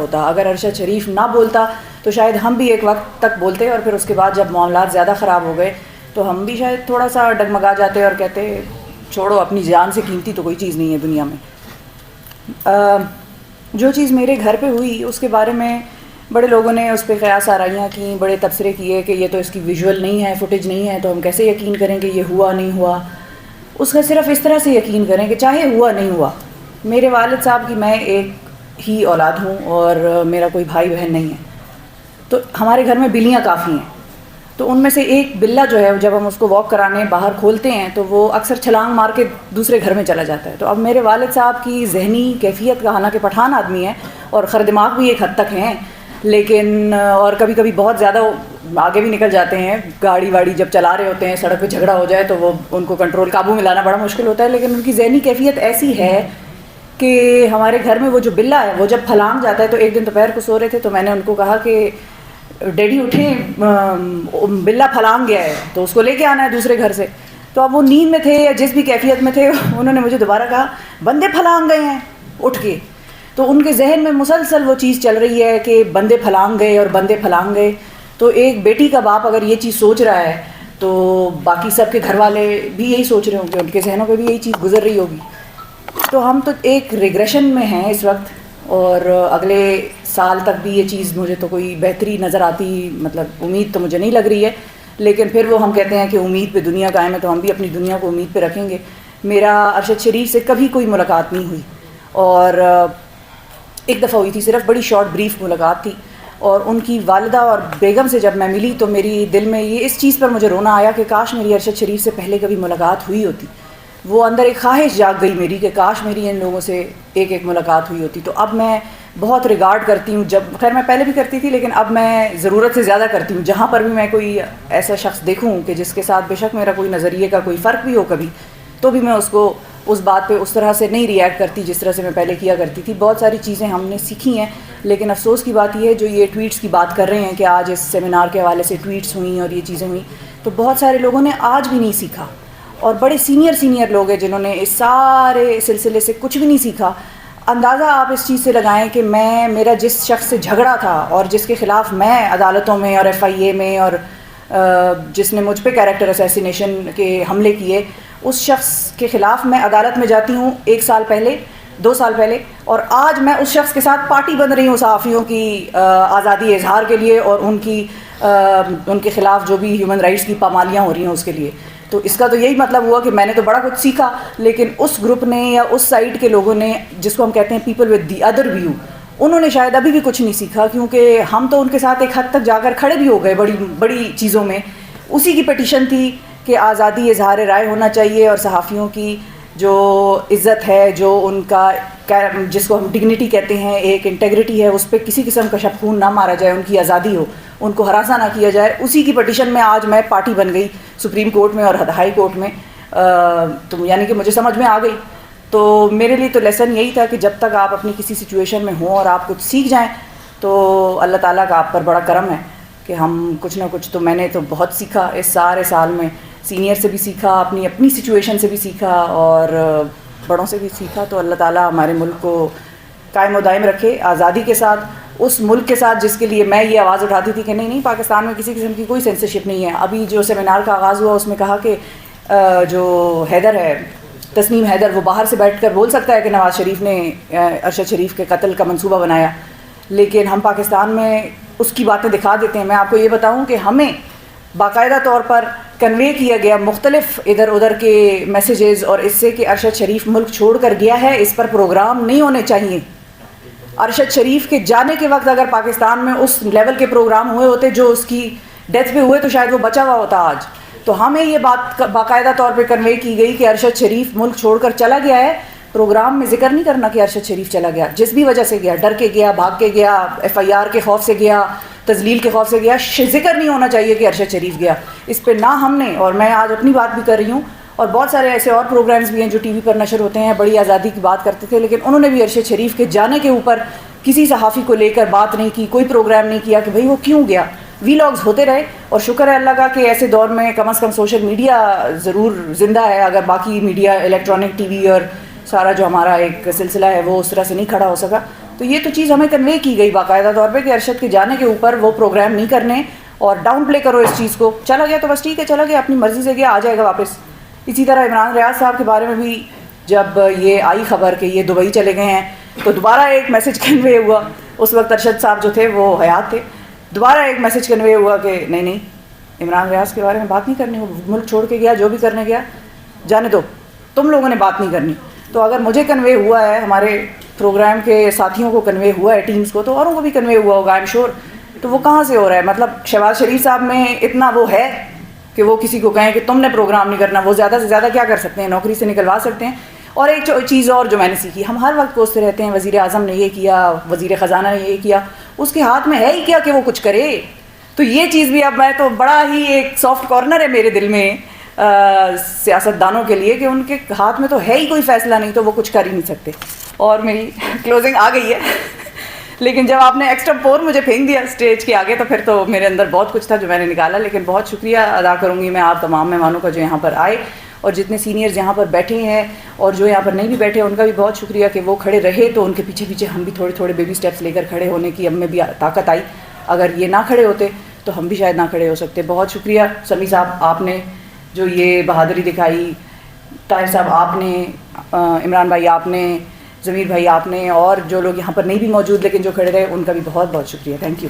ہوتا. اگر ارشد شریف نہ بولتا تو شاید ہم بھی ایک وقت تک بولتے اور پھر اس کے بعد جب معاملات زیادہ خراب ہو گئے تو ہم بھی شاید تھوڑا سا ڈگمگا جاتے اور کہتے چھوڑو اپنی جان سے قیمتی تو کوئی چیز نہیں ہے دنیا میں. جو چیز میرے گھر پہ ہوئی اس کے بارے میں بڑے لوگوں نے اس پہ قیاس آرائیاں کیں, بڑے تبصرے کیے کہ یہ تو اس کی ویژول نہیں ہے, فوٹیج نہیں ہے, تو ہم کیسے یقین کریں کہ یہ ہوا نہیں ہوا. اس کا صرف اس طرح سے یقین کریں کہ چاہے ہوا نہیں ہوا, میرے والد صاحب کی میں ایک ہی اولاد ہوں اور میرا کوئی بھائی بہن نہیں ہے, تو ہمارے گھر میں بلیاں کافی ہیں. تو ان میں سے ایک بلا جو ہے جب ہم اس کو واک کرانے باہر کھولتے ہیں تو وہ اکثر چھلانگ مار کے دوسرے گھر میں چلا جاتا ہے. تو اب میرے والد صاحب کی ذہنی کیفیت کا, حالانکہ پٹھان آدمی ہیں اور خر دماغ بھی ایک حد تک ہیں, لیکن اور کبھی کبھی بہت زیادہ آگے بھی نکل جاتے ہیں. گاڑی واڑی جب چلا رہے ہوتے ہیں, سڑک پہ جھگڑا ہو جائے تو وہ ان کو کنٹرول قابو میں لانا بڑا مشکل ہوتا ہے. لیکن ان کی ذہنی کیفیت ایسی ہے کہ ہمارے گھر میں وہ جو بلا ہے وہ جب پھلانگ جاتا ہے, تو ایک دن دوپہر کو سو رہے تھے تو میں نے ان کو کہا کہ ڈیڈی اٹھیں, بلا پھلانگ گیا ہے تو اس کو لے کے آنا ہے دوسرے گھر سے. تو اب وہ نیند میں تھے یا جس بھی کیفیت میں تھے, انہوں نے مجھے دوبارہ کہا بندے پھلانگ گئے ہیں اٹھ کے. تو ان کے ذہن میں مسلسل وہ چیز چل رہی ہے کہ بندے پھلانگ گئے اور بندے پھلانگ گئے. تو ایک بیٹی کا باپ اگر یہ چیز سوچ رہا ہے تو باقی سب کے گھر والے بھی یہی سوچ رہے ہوں گے, ان کے ذہنوں پہ بھی یہی چیز گزر رہی ہوگی. تو ہم تو ایک ریگریشن میں ہیں اس وقت, اور اگلے سال تک بھی یہ چیز مجھے تو کوئی بہتری نظر آتی, مطلب امید تو مجھے نہیں لگ رہی ہے. لیکن پھر وہ ہم کہتے ہیں کہ امید پہ دنیا قائم ہے, تو ہم بھی اپنی دنیا کو امید پہ رکھیں گے. میرا ارشد شریف سے کبھی کوئی ملاقات نہیں ہوئی, اور ایک دفعہ ہوئی تھی, صرف بڑی شارٹ بریف ملاقات تھی. اور ان کی والدہ اور بیگم سے جب میں ملی تو میری دل میں یہ اس چیز پر مجھے رونا آیا کہ کاش میری ارشد شریف سے پہلے کبھی ملاقات ہوئی ہوتی. وہ اندر ایک خواہش جاگ گئی میری کہ کاش میری ان لوگوں سے ایک ایک ملاقات ہوئی ہوتی. تو اب میں بہت ریگارڈ کرتی ہوں, جب خیر میں پہلے بھی کرتی تھی لیکن اب میں ضرورت سے زیادہ کرتی ہوں. جہاں پر بھی میں کوئی ایسا شخص دیکھوں کہ جس کے ساتھ بے شک میرا کوئی نظریے کا کوئی فرق بھی ہو کبھی, تو بھی میں اس کو اس بات پہ اس طرح سے نہیں ری ایکٹ کرتی جس طرح سے میں پہلے کیا کرتی تھی. بہت ساری چیزیں ہم نے سیکھی ہیں, لیکن افسوس کی بات یہ ہے جو یہ ٹویٹس کی بات کر رہے ہیں کہ آج اس سیمینار کے حوالے سے ٹویٹس ہوئیں اور یہ چیزیں ہوئیں, تو بہت سارے لوگوں نے آج بھی نہیں سیکھا, اور بڑے سینئر لوگ ہیں جنہوں نے اس سارے سلسلے سے کچھ بھی نہیں سیکھا. اندازہ آپ اس چیز سے لگائیں کہ میرا جس شخص سے جھگڑا تھا اور جس کے خلاف میں عدالتوں میں اور ایف آئی اے میں اور جس نے مجھ پہ کیریکٹر اسیسینیشن کے حملے کیے, اس شخص کے خلاف میں عدالت میں جاتی ہوں 1 سال پہلے 2 سال پہلے, اور آج میں اس شخص کے ساتھ پارٹی بن رہی ہوں صحافیوں کی آزادی اظہار کے لیے اور ان کے خلاف جو بھی ہیومن رائٹس کی پامالیاں ہو رہی ہیں اس کے لیے. تو اس کا تو یہی مطلب ہوا کہ میں نے تو بڑا کچھ سیکھا, لیکن اس گروپ نے یا اس سائڈ کے لوگوں نے جس کو ہم کہتے ہیں people with the other view, انہوں نے شاید ابھی بھی کچھ نہیں سیکھا, کیونکہ ہم تو ان کے ساتھ ایک حد تک جا کر کھڑے بھی ہو گئے بڑی چیزوں میں. اسی کی پٹیشن تھی کہ آزادی اظہار رائے ہونا چاہیے, اور صحافیوں کی جو عزت ہے, جو ان کا جس کو ہم ڈگنیٹی کہتے ہیں, ایک انٹیگریٹی ہے, اس پہ کسی قسم کا شب خون نہ مارا جائے, ان کی آزادی ہو, ان کو ہراساں نہ کیا جائے. اسی کی پٹیشن میں آج میں پارٹی بن گئی سپریم کورٹ میں اور ہائی کورٹ میں, تو یعنی کہ مجھے سمجھ میں آ گئی. تو میرے لیے تو لیسن یہی تھا کہ جب تک آپ اپنی کسی سچویشن میں ہوں اور آپ کچھ سیکھ جائیں تو اللہ تعالیٰ کا آپ پر بڑا کرم ہے کہ ہم کچھ نہ کچھ, تو میں نے تو بہت سیکھا اس سارے سال میں, سینئر سے بھی سیکھا, اپنی سچویشن سے بھی سیکھا اور بڑوں سے بھی سیکھا. تو اللہ تعالیٰ ہمارے ملک کو قائم و دائم رکھے آزادی کے ساتھ, اس ملک کے ساتھ جس کے لیے میں یہ آواز اٹھاتی تھی کہ نہیں پاکستان میں کسی قسم کی کوئی سینسرشپ نہیں ہے. ابھی جو سیمینار کا آغاز ہوا اس میں کہا کہ جو حیدر ہے, تسنیم حیدر, وہ باہر سے بیٹھ کر بول سکتا ہے کہ نواز شریف نے ارشد شریف کے قتل کا منصوبہ بنایا, لیکن ہم پاکستان میں اس کی باتیں دکھا دیتے ہیں. میں آپ کو یہ بتاؤں کہ ہمیں باقاعدہ طور پر کنوے کیا گیا مختلف ادھر ادھر کے میسیجز, اور اس سے کہ ارشد شریف ملک چھوڑ کر گیا ہے, اس پر پروگرام نہیں ہونے چاہیے. ارشد شریف کے جانے کے وقت اگر پاکستان میں اس لیول کے پروگرام ہوئے ہوتے جو اس کی ڈیتھ پہ ہوئے تو شاید وہ بچا ہوا ہوتا آج. تو ہمیں یہ بات باقاعدہ طور پہ کنوے کی گئی کہ ارشد شریف ملک چھوڑ کر چلا گیا ہے, پروگرام میں ذکر نہیں کرنا کہ ارشد شریف چلا گیا, جس بھی وجہ سے گیا, ڈر کے گیا, بھاگ کے گیا, ایف آئی آر کے خوف سے گیا, تذلیل کے خوف سے گیا, ذکر نہیں ہونا چاہیے کہ ارشد شریف گیا. اس پہ نہ ہم نے, اور میں آج اپنی بات بھی کر رہی ہوں, اور بہت سارے ایسے اور پروگرامز بھی ہیں جو ٹی وی پر نشر ہوتے ہیں, بڑی آزادی کی بات کرتے تھے, لیکن انہوں نے بھی ارشد شریف کے جانے کے اوپر کسی صحافی کو لے کر بات نہیں کی, کوئی پروگرام نہیں کیا کہ بھئی وہ کیوں گیا. وی لاگز ہوتے رہے, اور شکر ہے اللہ کا کہ ایسے دور میں کم از کم سوشل میڈیا ضرور زندہ ہے. اگر باقی میڈیا الیکٹرانک ٹی وی اور سارا جو ہمارا ایک سلسلہ ہے وہ اس طرح سے نہیں کھڑا ہو سکا, تو یہ تو چیز ہمیں کنوے کی گئی باقاعدہ طور پہ کہ ارشد کے جانے کے اوپر وہ پروگرام نہیں کرنے اور ڈاؤن پلے کرو اس چیز کو. چلا گیا تو بس ٹھیک ہے, چلا گیا, اپنی مرضی سے گیا, آ جائے گا واپس. اسی طرح عمران ریاض صاحب کے بارے میں بھی جب یہ آئی خبر کہ یہ دبئی چلے گئے ہیں تو دوبارہ ایک میسج کنوے ہوا. اس وقت ارشد صاحب جو تھے وہ حیات تھے. دوبارہ ایک میسج کنوے ہوا کہ نہیں عمران ریاض کے بارے میں بات نہیں کرنی, وہ ملک چھوڑ کے گیا, جو بھی کرنے گیا جانے دو, تم لوگوں نے بات نہیں کرنی. تو اگر مجھے کنوے ہوا ہے, ہمارے پروگرام کے ساتھیوں کو کنوے ہوا ہے, ٹیمز کو, تو اوروں کو بھی کنوے ہوا ہوگا آئی ایم شیور. تو وہ کہاں سے ہو رہا ہے؟ مطلب شہباز شریف صاحب میں اتنا وہ ہے کہ وہ کسی کو کہیں کہ تم نے پروگرام نہیں کرنا. وہ زیادہ سے زیادہ کیا کر سکتے ہیں؟ نوکری سے نکلوا سکتے ہیں. اور ایک چیز اور جو میں نے سیکھی, ہم ہر وقت کوستے رہتے ہیں وزیر اعظم نے یہ کیا, وزیر خزانہ نے یہ کیا, اس کے ہاتھ میں ہے ہی کیا کہ وہ کچھ کرے. تو یہ چیز بھی اب میں تو بڑا ہی ایک سافٹ کارنر ہے میرے دل میں سیاستدانوں کے لیے کہ ان کے ہاتھ میں تو ہے ہی کوئی فیصلہ نہیں, تو وہ کچھ کر ہی نہیں سکتے. اور میری کلوزنگ آ گئی ہے لیکن جب آپ نے ایکسٹرا پور مجھے پھینک دیا اسٹیج کے آگے تو پھر تو میرے اندر بہت کچھ تھا جو میں نے نکالا. لیکن بہت شکریہ ادا کروں گی میں آپ تمام مہمانوں کا جو یہاں پر آئے, اور جتنے سینئرز یہاں پر بیٹھے ہیں اور جو یہاں پر نہیں بھی بیٹھے ان کا بھی بہت شکریہ کہ وہ کھڑے رہے. تو ان کے پیچھے پیچھے ہم بھی تھوڑے تھوڑے بیبی اسٹیپس لے کر کھڑے ہونے کی اب میں بھی طاقت آئی. اگر یہ نہ کھڑے ہوتے تو ہم بھی شاید نہ کھڑے ہو سکتے. بہت شکریہ سمیع صاحب, آپ نے جو یہ بہادری دکھائی, طاہر صاحب آپ نے, عمران بھائی آپ نے, ضمیر بھائی آپ نے, اور جو لوگ یہاں پر نہیں بھی موجود لیکن جو کھڑے رہے ان کا بھی بہت بہت شکریہ. Thank you.